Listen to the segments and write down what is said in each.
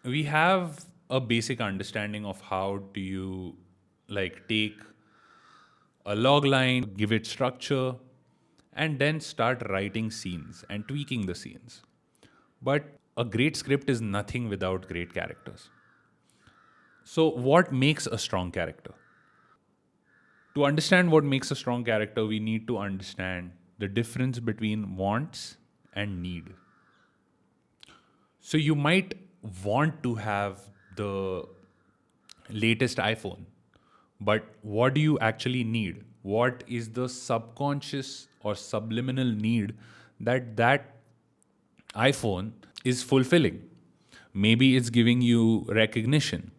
we have a basic understanding of how do you take a log line, give it structure, and then start writing scenes and tweaking the scenes. But a great script is nothing without great characters. So, what makes a strong character? To understand what makes a strong character, we need to understand the difference between wants and need. So, you might want to have the latest iPhone, but what do you actually need? What is the subconscious or subliminal need that iPhone is fulfilling? Maybe it's giving you recognition.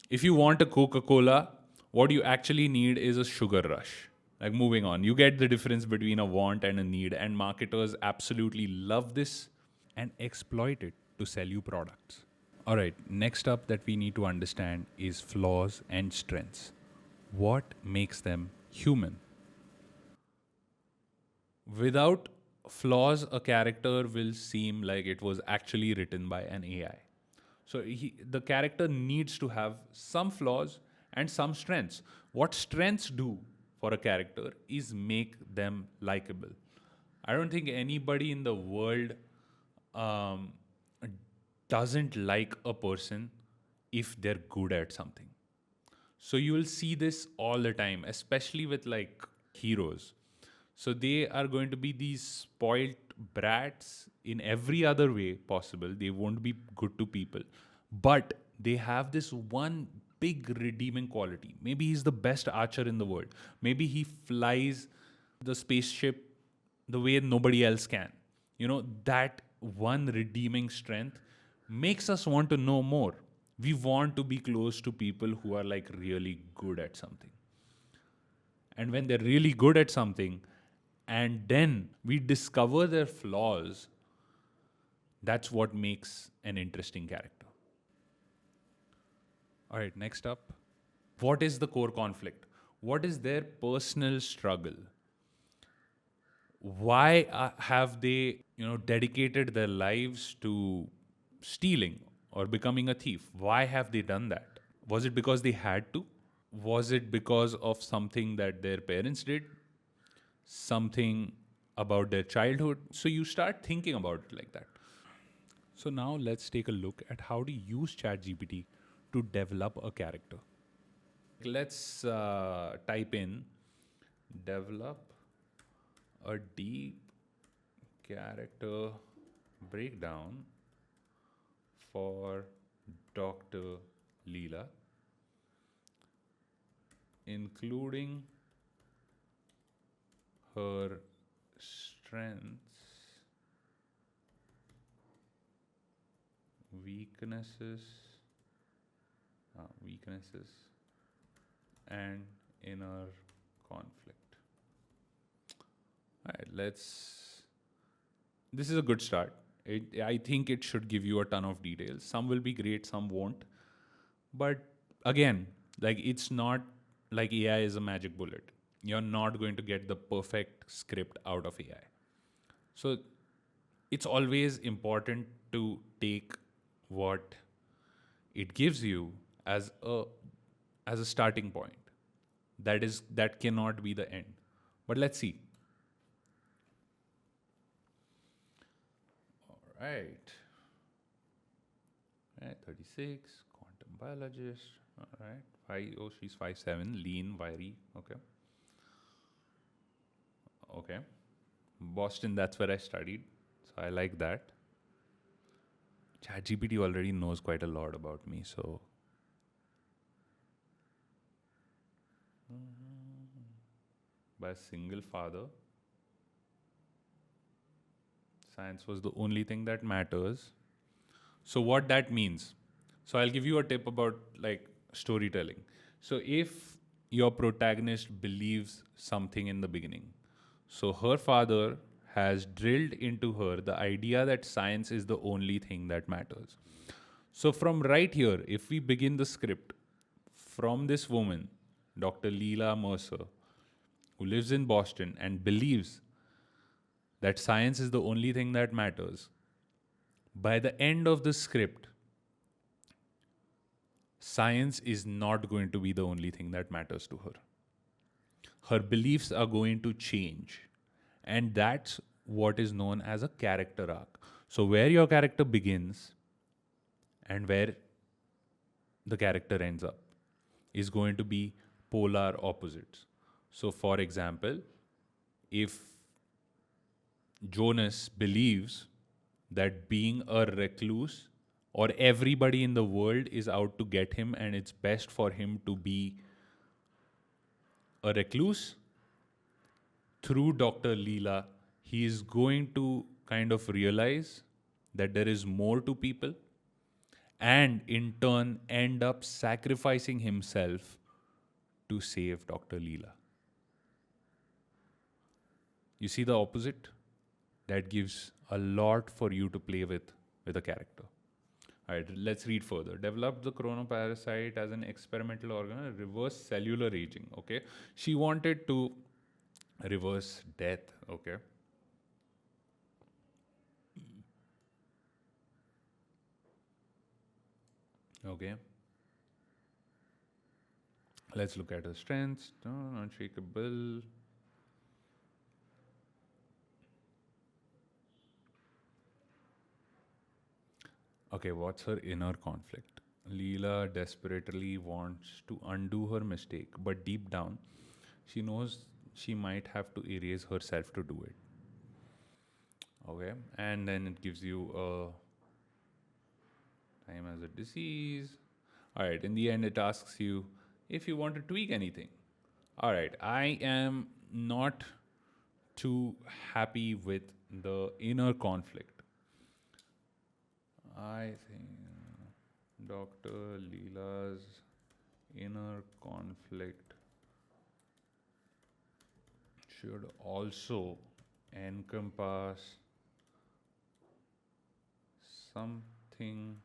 If you want a Coca Cola, what you actually need is a sugar rush. Like, moving on, you get the difference between a want and a need, and marketers absolutely love this and exploit it to sell you products. All right, next up that we need to understand is flaws and strengths. What makes them human? Without flaws, a character will seem like it was actually written by an AI. So the character needs to have some flaws and some strengths. What strengths do for a character is make them likable. I don't think anybody in the world um, doesn't like a person if they're good at something. So you will see this all the time, especially with heroes. So they are going to be these spoilt brats in every other way possible. They won't be good to people. But they have this one big redeeming quality. Maybe he's the best archer in the world. Maybe he flies the spaceship the way nobody else can. That one redeeming strength makes us want to know more. We want to be close to people who are really good at something. And when they're really good at something, and then we discover their flaws, that's what makes an interesting character. All right, next up. What is the core conflict? What is their personal struggle? Why have they, dedicated their lives to stealing or becoming a thief? Why have they done that? Was it because they had to? Was it because of something that their parents did? Something about their childhood? So you start thinking about it like that. So now let's take a look at how to use ChatGPT to develop a character. Let's type in develop a deep character breakdown for Dr. Leela, including her strengths, weaknesses, and inner conflict. All right, this is a good start. I think it should give you a ton of details. Some will be great, some won't. But again, it's not like AI is a magic bullet. You're not going to get the perfect script out of AI. So it's always important to take what it gives you as a starting point. That cannot be the end. But let's see. All right. 36, quantum biologist. All right. She's 5'7", lean, wiry. Okay. Boston, that's where I studied. So I like that. ChatGPT already knows quite a lot about me, so. By a single father. Science was the only thing that matters. So what that means? So I'll give you a tip about storytelling. So if your protagonist believes something in the beginning, so her father has drilled into her the idea that science is the only thing that matters. So from right here, if we begin the script from this woman, Dr. Leela Mercer, who lives in Boston and believes that science is the only thing that matters, by the end of the script, science is not going to be the only thing that matters to her. Her beliefs are going to change. And that's what is known as a character arc. So, where your character begins and where the character ends up is going to be polar opposites. So, for example, if Jonas believes that being a recluse or everybody in the world is out to get him and it's best for him to be a recluse, through Dr. Leela, he is going to kind of realize that there is more to people and in turn end up sacrificing himself to save Dr. Leela. You see the opposite? That gives a lot for you to play with a character. All right, let's read further. Developed the chronoparasite as an experimental organ, reverse cellular aging. Okay, she wanted to reverse death. Okay. Okay. Let's look at her strengths. Unshakable. Okay, what's her inner conflict? Leela desperately wants to undo her mistake, but deep down, she knows she might have to erase herself to do it. Okay, and then it gives you a time as a disease. All right, in the end, it asks you if you want to tweak anything. All right, I am not too happy with the inner conflict. I think Dr. Leela's inner conflict should also encompass something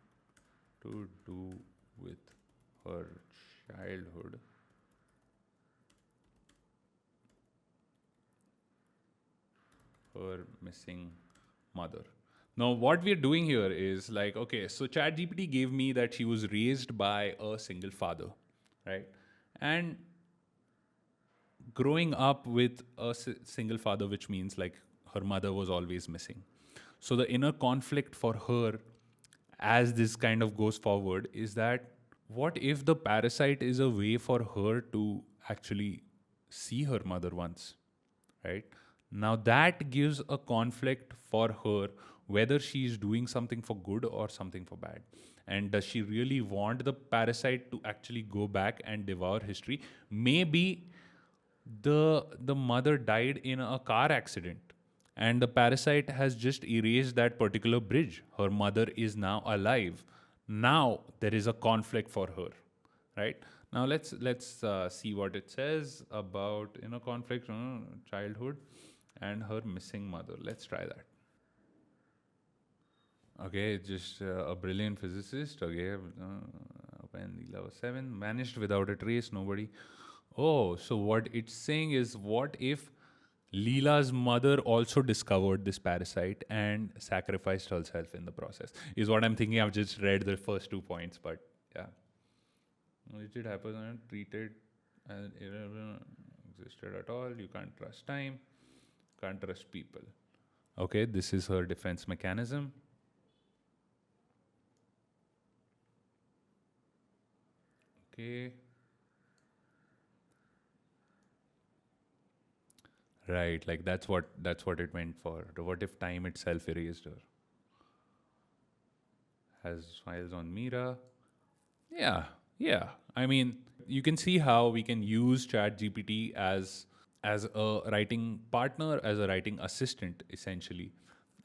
to do with her childhood. Her missing mother. Now, what we're doing here is like, okay, so ChatGPT gave me that she was raised by a single father, right? And growing up with a single father, which means like her mother was always missing. So the inner conflict for her as this kind of goes forward is that what if the parasite is a way for her to actually see her mother once, right? Now that gives a conflict for her whether she is doing something for good or something for bad. And does she really want the parasite to actually go back and devour history? Maybe the mother died in a car accident and the parasite has just erased that particular bridge. Her mother is now alive. Now there is a conflict for her, right? Now let's see what it says about inner conflict, childhood, and her missing mother. Let's try that. Okay, just a brilliant physicist. Okay, when Leela was 7, vanished without a trace. Nobody. Oh, so what it's saying is, what if Leela's mother also discovered this parasite and sacrificed herself in the process? Is what I'm thinking. I've just read the first 2 points, but yeah. It did happen and treated as irrelevant, existed at all. You can't trust time, can't trust people. Okay, this is her defense mechanism. Okay. Right, like that's what it meant for. What if time itself erased her? Has files on Mira. Yeah. I mean, you can see how we can use ChatGPT as a writing partner, as a writing assistant, essentially,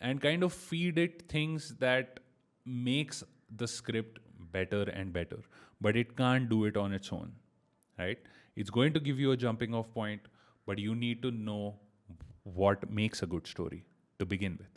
and kind of feed it things that makes the script better and better. But it can't do it on its own, right? It's going to give you a jumping off point, but you need to know what makes a good story to begin with.